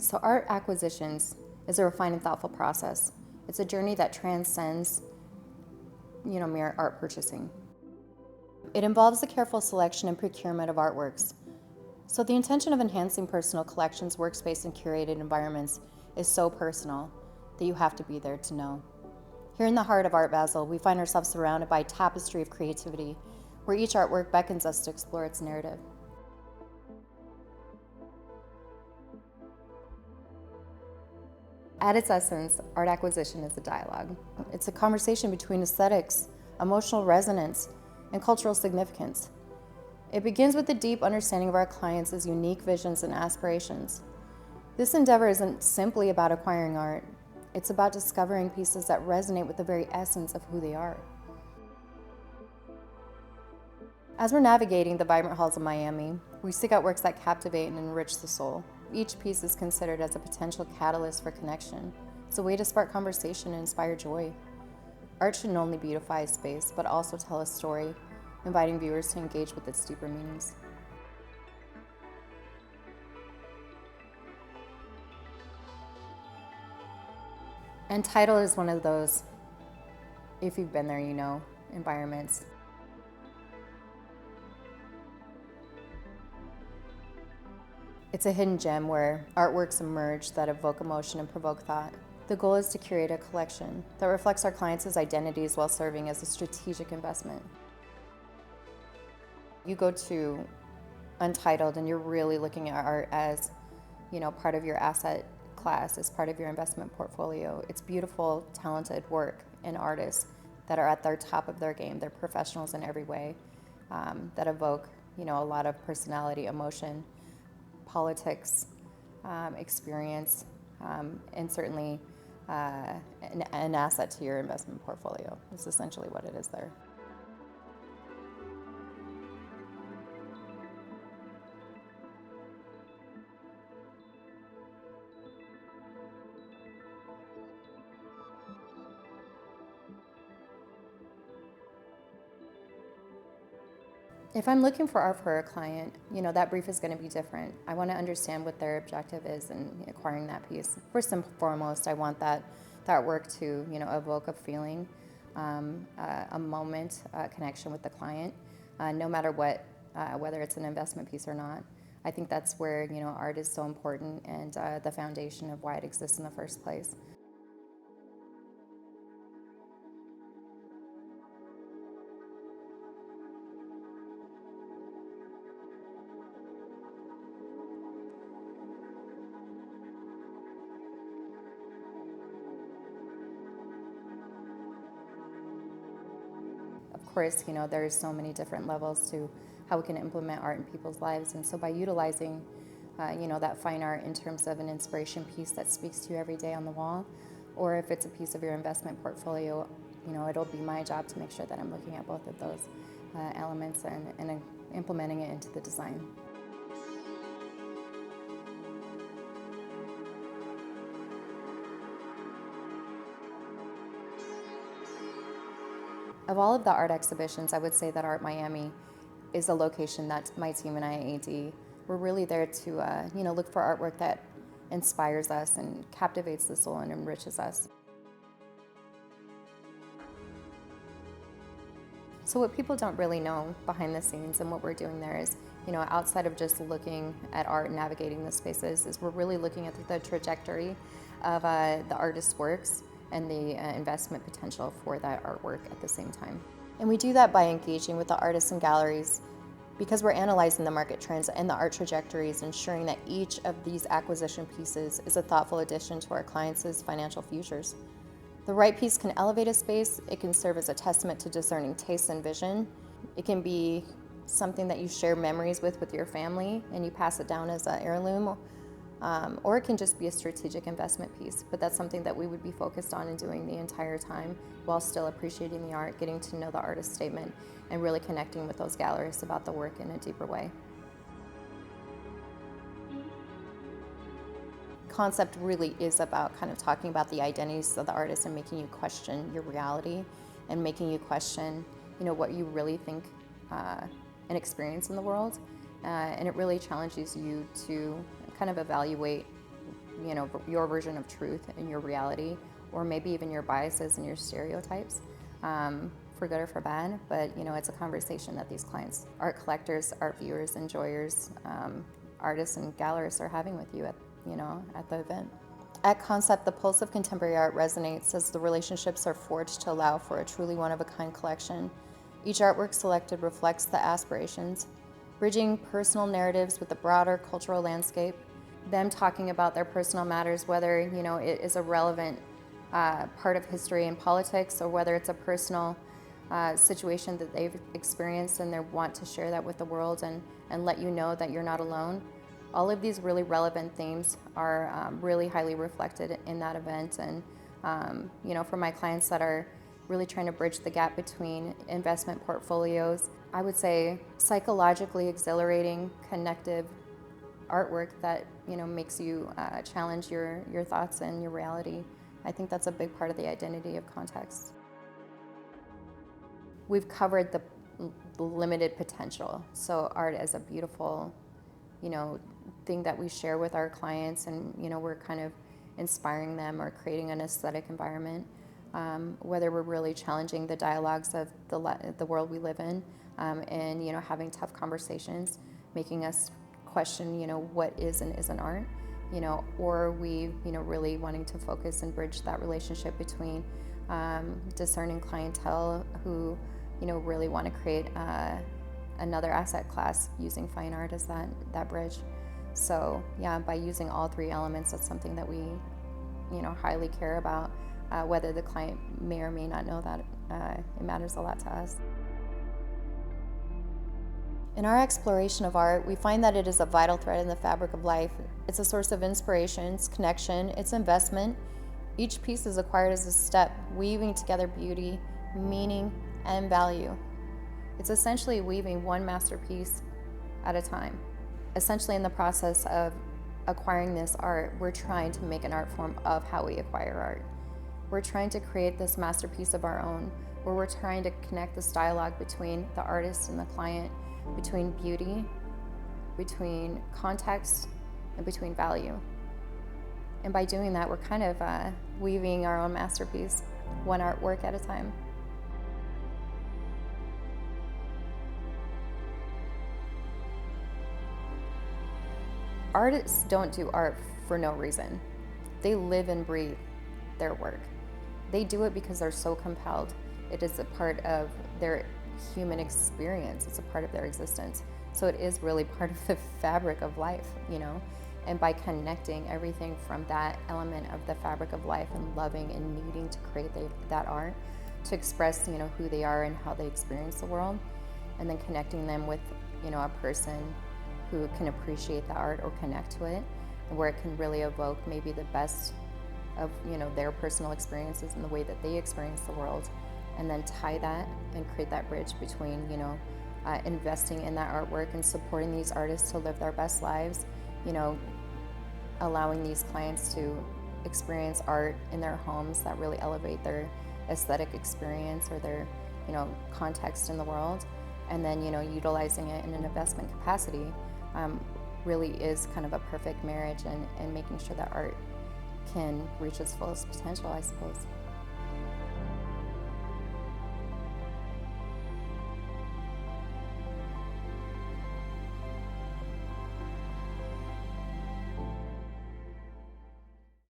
So art acquisitions is a refined and thoughtful process. It's a journey that transcends, mere art purchasing. It involves the careful selection and procurement of artworks. So the intention of enhancing personal collections, workspace, and curated environments is so personal that you have to be there to know. Here in the heart of Art Basel, we find ourselves surrounded by a tapestry of creativity, where each artwork beckons us to explore its narrative. At its essence, art acquisition is a dialogue. It's a conversation between aesthetics, emotional resonance, and cultural significance. It begins with a deep understanding of our clients' unique visions and aspirations. This endeavor isn't simply about acquiring art. It's about discovering pieces that resonate with the very essence of who they are. As we're navigating the vibrant halls of Miami, we seek out works that captivate and enrich the soul. Each piece is considered as a potential catalyst for connection. It's a way to spark conversation and inspire joy. Art shouldn't only beautify a space, but also tell a story, inviting viewers to engage with its deeper meanings. Untitled is one of those, if you've been there, you know, environments. It's a hidden gem where artworks emerge that evoke emotion and provoke thought. The goal is to curate a collection that reflects our clients' identities while serving as a strategic investment. You go to Untitled and you're really looking at art as, part of your asset class, as part of your investment portfolio. It's beautiful, talented work and artists that are at their top of their game. They're professionals in every way, that evoke, a lot of personality, emotion, politics, experience, and certainly an asset to your investment portfolio. It's essentially what it is there. If I'm looking for art for a client, that brief is going to be different. I want to understand what their objective is in acquiring that piece. First and foremost, I want that work to, evoke a feeling, a moment, a connection with the client, no matter what, whether it's an investment piece or not. I think that's where, art is so important and the foundation of why it exists in the first place. Of course, there's so many different levels to how we can implement art in people's lives. And so by utilizing, that fine art in terms of an inspiration piece that speaks to you every day on the wall, or if it's a piece of your investment portfolio, it'll be my job to make sure that I'm looking at both of those elements and implementing it into the design. Of all of the art exhibitions, I would say that Art Miami is a location that my team and IAD, we're really there to look for artwork that inspires us and captivates the soul and enriches us. So what people don't really know behind the scenes and what we're doing there is, outside of just looking at art and navigating the spaces, is we're really looking at the trajectory of the artist's works and the investment potential for that artwork at the same time. And we do that by engaging with the artists and galleries because we're analyzing the market trends and the art trajectories, ensuring that each of these acquisition pieces is a thoughtful addition to our clients' financial futures. The right piece can elevate a space, it can serve as a testament to discerning taste and vision, it can be something that you share memories with your family and you pass it down as an heirloom, or it can just be a strategic investment piece. But that's something that we would be focused on and doing the entire time while still appreciating the art, getting to know the artist statement, and really connecting with those gallerists about the work in a deeper way. Concept really is about kind of talking about the identities of the artist and making you question your reality and making you question, what you really think and experience in the world. And it really challenges you to kind of evaluate your version of truth and your reality, or maybe even your biases and your stereotypes, for good or for bad. But it's a conversation that these clients, art collectors, art viewers, enjoyers, artists and gallerists are having with you at the event. At Concept, the pulse of contemporary art resonates as the relationships are forged to allow for a truly one-of-a-kind collection. Each artwork selected reflects the aspirations, bridging personal narratives with the broader cultural landscape, them talking about their personal matters, whether it is a relevant part of history and politics, or whether it's a personal situation that they've experienced and they want to share that with the world and let you know that you're not alone. All of these really relevant themes are really highly reflected in that event. And for my clients that are really trying to bridge the gap between investment portfolios, I would say psychologically exhilarating, connective artwork that makes you challenge your thoughts and your reality. I think that's a big part of the identity of context. We've covered the limited potential. So art as a beautiful, thing that we share with our clients, and we're kind of inspiring them or creating an aesthetic environment. Whether we're really challenging the dialogues of the world we live in, and having tough conversations, making us question what is and isn't art, or we really wanting to focus and bridge that relationship between discerning clientele who really want to create another asset class using fine art as that bridge. So yeah, by using all three elements, that's something that we highly care about, whether the client may or may not know that. It matters a lot to us. In our exploration of art, we find that it is a vital thread in the fabric of life. It's a source of inspiration, it's connection, it's investment. Each piece is acquired as a step, weaving together beauty, meaning, and value. It's essentially weaving one masterpiece at a time. Essentially, in the process of acquiring this art, we're trying to make an art form of how we acquire art. We're trying to create this masterpiece of our own, where we're trying to connect this dialogue between the artist and the client, between beauty, between context, and between value. And by doing that, we're kind of weaving our own masterpiece, one artwork at a time. Artists don't do art for no reason. They live and breathe their work. They do it because they're so compelled. It is a part of their human experience. It's a part of their existence. So it is really part of the fabric of life, And by connecting everything from that element of the fabric of life and loving and needing to create that art to express, who they are and how they experience the world, and then connecting them with, a person who can appreciate the art or connect to it, and where it can really evoke maybe the best of their personal experiences and the way that they experience the world, and then tie that and create that bridge between investing in that artwork and supporting these artists to live their best lives, allowing these clients to experience art in their homes that really elevate their aesthetic experience or their context in the world, and then utilizing it in an investment capacity. Really is kind of a perfect marriage and making sure that art can reach its fullest potential, I suppose.